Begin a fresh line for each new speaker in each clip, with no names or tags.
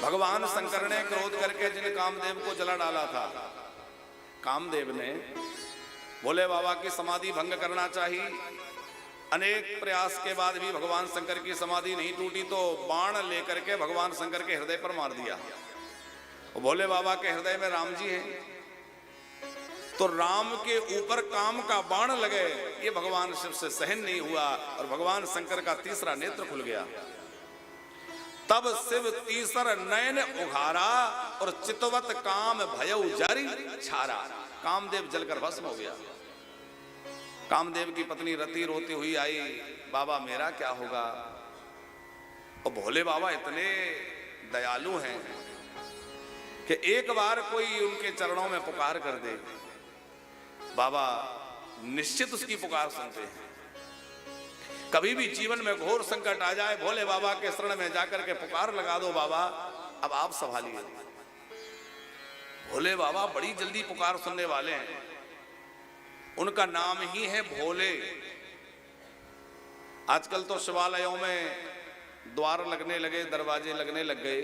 भगवान शंकर ने क्रोध करके जिन कामदेव को जला डाला था, कामदेव ने भोले बाबा की समाधि भंग करना चाहिए। अनेक प्रयास के बाद भी भगवान शंकर की समाधि नहीं टूटी तो बाण लेकर के भगवान शंकर के हृदय पर मार दिया। भोले बाबा के हृदय में राम जी हैं, तो राम के ऊपर काम का बाण लगे, ये भगवान शिव से सहन नहीं हुआ और भगवान शंकर का तीसरा नेत्र खुल गया। तब शिव तीसर नयन उघारा और चितवत काम भयउ जारी छारा। कामदेव जलकर भस्म हो गया। कामदेव की पत्नी रति रोती हुई आई, बाबा मेरा क्या होगा। और भोले बाबा इतने दयालु हैं कि एक बार कोई उनके चरणों में पुकार कर दे, बाबा निश्चित उसकी पुकार सुनते हैं। कभी भी जीवन में घोर संकट आ जाए, भोले बाबा के शरण में जाकर के पुकार लगा दो, बाबा अब आप संभालिए। भोले बाबा बड़ी जल्दी पुकार सुनने वाले हैं। उनका नाम ही है भोले। आजकल तो शिवालयों में द्वार लगने लगे, दरवाजे लगने लग गए।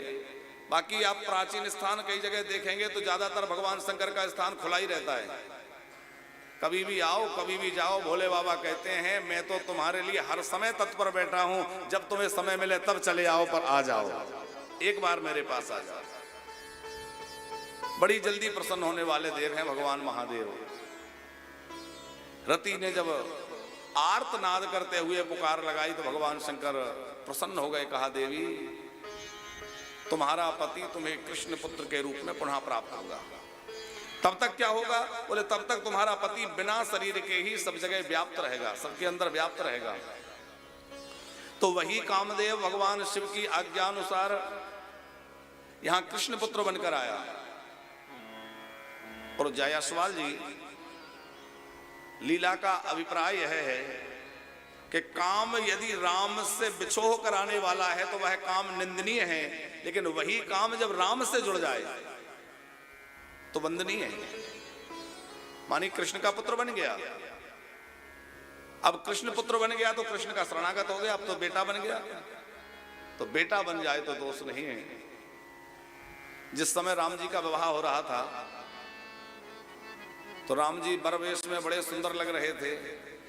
बाकी आप प्राचीन स्थान कई जगह देखेंगे तो ज्यादातर भगवान शंकर का स्थान खुला ही रहता है। कभी भी आओ, कभी भी जाओ। भोले बाबा कहते हैं मैं तो तुम्हारे लिए हर समय तत्पर बैठा हूं, जब तुम्हें समय मिले तब चले आओ, पर आ जाओ, एक बार मेरे पास आ जाओ। बड़ी जल्दी प्रसन्न होने वाले देव हैं भगवान महादेव। रति ने जब आर्तनाद करते हुए पुकार लगाई तो भगवान शंकर प्रसन्न हो गए। कहा देवी तुम्हारा पति तुम्हें कृष्ण पुत्र के रूप में पुनः प्राप्त होगा। तब तक क्या होगा? बोले तब तक तुम्हारा पति बिना शरीर के ही सब जगह व्याप्त रहेगा, सबके अंदर व्याप्त रहेगा। तो वही कामदेव भगवान शिव की आज्ञानुसार यहां कृष्ण पुत्र बनकर आया। और जायसवाल जी लीला का अभिप्राय यह है कि काम यदि राम से बिछोह कराने वाला है तो वह काम निंदनीय है, लेकिन वही काम जब राम से जुड़ जाए तो वंदनीय है। मानी कृष्ण का पुत्र बन गया, अब कृष्ण पुत्र बन गया तो कृष्ण का शरणागत हो गया, अब तो बेटा बन गया, तो बेटा बन जाए तो दोष नहीं है। जिस समय राम जी का विवाह हो रहा था तो राम जी बरवेश में बड़े सुंदर लग रहे थे।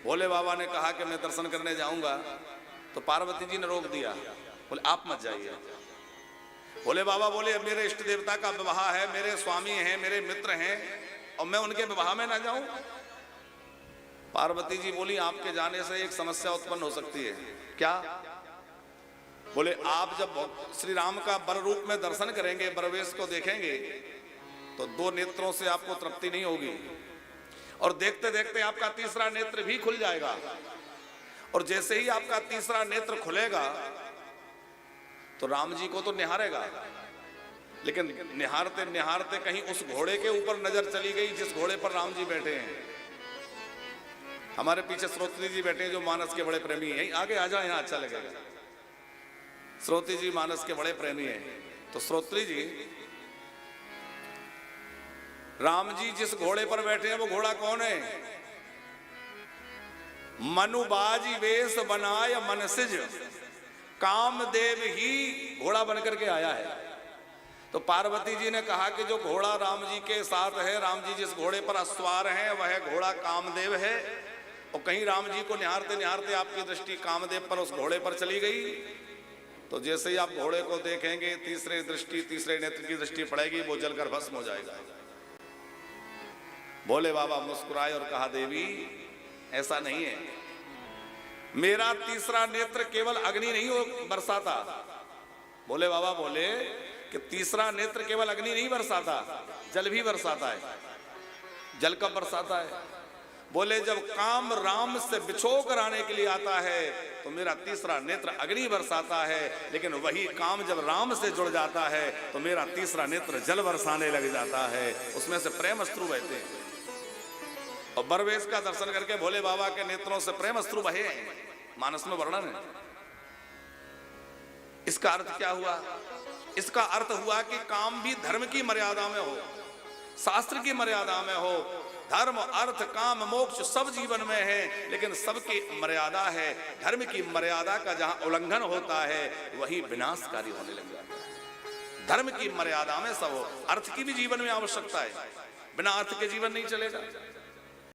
भोले बाबा ने कहा कि मैं दर्शन करने जाऊंगा, तो पार्वती जी ने रोक दिया, बोले आप मत जाइए। भोले बाबा बोले मेरे इष्ट देवता का विवाह है, मेरे स्वामी हैं, मेरे मित्र हैं, और मैं उनके विवाह में ना जाऊं। पार्वती जी बोली आपके जाने से एक समस्या उत्पन्न हो सकती है। क्या? बोले आप जब श्री राम का बर रूप में दर्शन करेंगे, बरवेश को देखेंगे, तो दो नेत्रों से आपको तृप्ति नहीं होगी, और देखते देखते आपका तीसरा नेत्र भी खुल जाएगा। और जैसे ही आपका तीसरा नेत्र खुलेगा तो राम जी को तो निहारेगा, लेकिन निहारते निहारते कहीं उस घोड़े के ऊपर नजर चली गई जिस घोड़े पर राम जी बैठे हैं। हमारे पीछे श्रोत्री जी बैठे हैं जो मानस के बड़े प्रेमी हैं। आगे आ जाए, यहाँ अच्छा लगेगा। श्रोत्री जी मानस के बड़े प्रेमी हैं। तो श्रोत्री जी, राम जी जिस घोड़े पर बैठे हैं वो घोड़ा कौन है? मनुबाजी वेश बनाय मनसिज, कामदेव ही घोड़ा बनकर के आया है। तो पार्वती जी ने कहा कि जो घोड़ा राम जी के साथ है, राम जी जिस घोड़े पर अस्वार हैं, वह घोड़ा कामदेव है। और कहीं राम जी को निहारते निहारते आपकी दृष्टि कामदेव पर, उस घोड़े पर चली गई, तो जैसे ही आप घोड़े को देखेंगे तीसरे नेत्र की दृष्टि पड़ेगी, वो जलकर भस्म हो जाएगा। भोले बाबा मुस्कुराए और कहा देवी ऐसा नहीं है, मेरा तीसरा नेत्र केवल अग्नि नहीं बरसाता। भोले बाबा बोले कि तीसरा नेत्र केवल अग्नि नहीं बरसाता, जल भी बरसाता है। जल कब बरसाता है? बोले जब काम राम से बिछो कराने के लिए आता है तो मेरा तीसरा नेत्र अग्नि बरसाता है, लेकिन वही काम जब राम से जुड़ जाता है तो मेरा तीसरा नेत्र जल बरसाने लग जाता है। उसमें से प्रेम अश्रु बहते हैं। और बरवेश का दर्शन करके भोले बाबा के नेत्रों से प्रेम अश्रु बहे, मानस में वर्णन है। इसका अर्थ क्या हुआ? इसका अर्थ हुआ कि काम भी धर्म की मर्यादा में हो, शास्त्र की मर्यादा में हो। धर्म अर्थ काम मोक्ष सब जीवन में है, लेकिन सबकी मर्यादा है। धर्म की मर्यादा का जहां उल्लंघन होता है वही विनाशकारी होने लग जाता है। धर्म की मर्यादा में सब हो। अर्थ की भी जीवन में आवश्यकता है, बिना अर्थ के जीवन नहीं चलेगा।